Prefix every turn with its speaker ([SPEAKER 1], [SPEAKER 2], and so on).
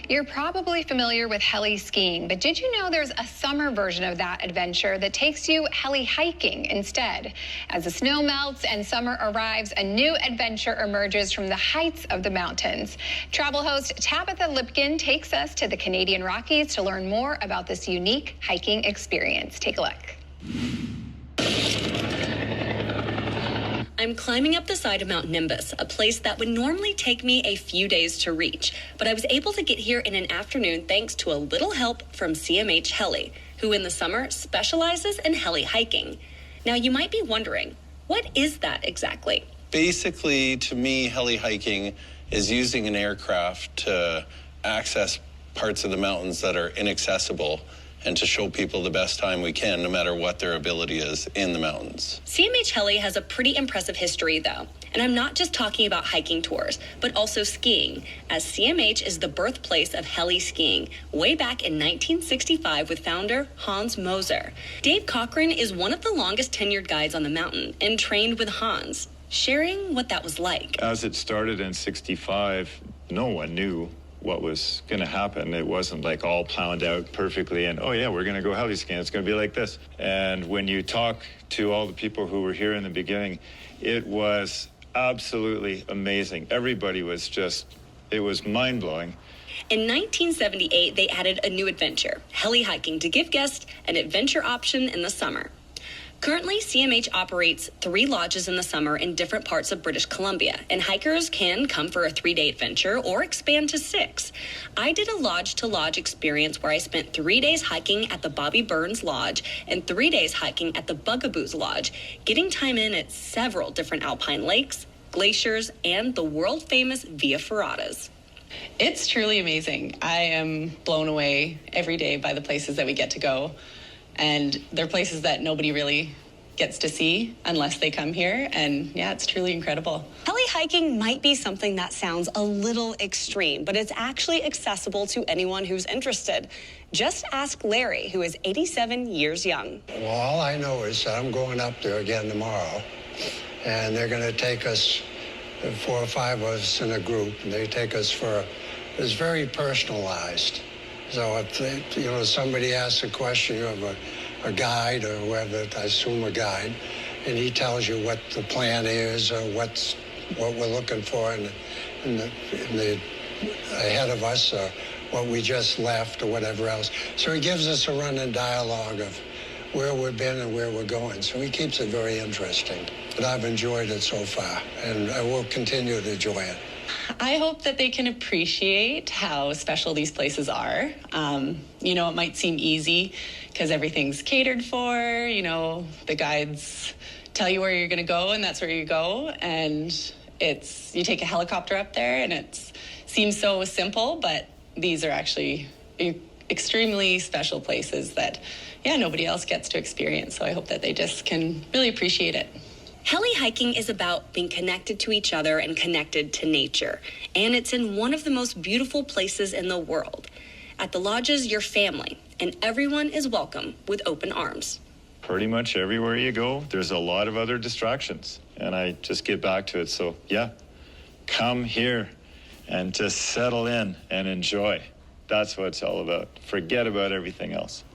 [SPEAKER 1] You're probably familiar with heli-skiing, but did you know there's a summer version of that adventure that takes you heli-hiking instead? As the snow melts and summer arrives, a new adventure emerges from the heights of the mountains. Travel host Tabitha Lipkin takes us to the Canadian Rockies to learn more about this unique hiking experience. Take a look.
[SPEAKER 2] I'm climbing up the side of Mount Nimbus, a place that would normally take me a few days to reach, but I was able to get here in an afternoon thanks to a little help from CMH Heli, who in the summer specializes in heli-hiking. Now you might be wondering, what is that exactly?
[SPEAKER 3] Basically, to me, heli-hiking is using an aircraft to access parts of the mountains that are inaccessible and to show people the best time we can, no matter what their ability is in the mountains.
[SPEAKER 2] CMH Heli has a pretty impressive history, though. And I'm not just talking about hiking tours, but also skiing, as CMH is the birthplace of heli-skiing, way back in 1965 with founder Hans Moser. Dave Cochran is one of the longest tenured guides on the mountain and trained with Hans, sharing what that was like.
[SPEAKER 4] As it started in 65, no one knew what was going to happen. It wasn't like all planned out perfectly and, oh yeah, we're going to go heli skiing. It's going to be like this. And when you talk to all the people who were here in the beginning, it was absolutely amazing. Everybody was it was mind-blowing.
[SPEAKER 2] In 1978, they added a new adventure, heli-hiking, to give guests an adventure option in the summer. Currently, CMH operates 3 lodges in the summer in different parts of British Columbia, and hikers can come for a 3-day adventure or expand to 6. I did a lodge-to-lodge experience where I spent 3 days hiking at the Bobby Burns Lodge and 3 days hiking at the Bugaboos Lodge, getting time in at several different alpine lakes, glaciers, and the world-famous Via Ferratas.
[SPEAKER 5] It's truly amazing. I am blown away every day by the places that we get to go. And they're places that nobody really gets to see unless they come here. And yeah, it's truly incredible.
[SPEAKER 2] Heli-hiking might be something that sounds a little extreme, but it's actually accessible to anyone who's interested. Just ask Larry, who is 87 years young.
[SPEAKER 6] Well, all I know is that I'm going up there again tomorrow, and they're going to take us, 4 or 5 of us in a group, and they take us it's very personalized. So if somebody asks a question, you have a guide or whoever, I assume a guide, and he tells you what the plan is or what we're looking for in the ahead of us or what we just left or whatever else. So he gives us a running dialogue of where we've been and where we're going. So he keeps it very interesting. But I've enjoyed it so far, and I will continue to enjoy it.
[SPEAKER 5] I hope that they can appreciate how special these places are. It might seem easy because everything's catered for. The guides tell you where you're going to go, and that's where you go. And you take a helicopter up there, and it seems so simple, but these are actually extremely special places that, nobody else gets to experience. So I hope that they just can really appreciate it.
[SPEAKER 2] Heli-hiking is about being connected to each other and connected to nature. And it's in one of the most beautiful places in the world. At the lodges, you're family, and everyone is welcome with open arms.
[SPEAKER 4] Pretty much everywhere you go, there's a lot of other distractions. And I just get back to it. So, yeah, come here and just settle in and enjoy. That's what it's all about. Forget about everything else.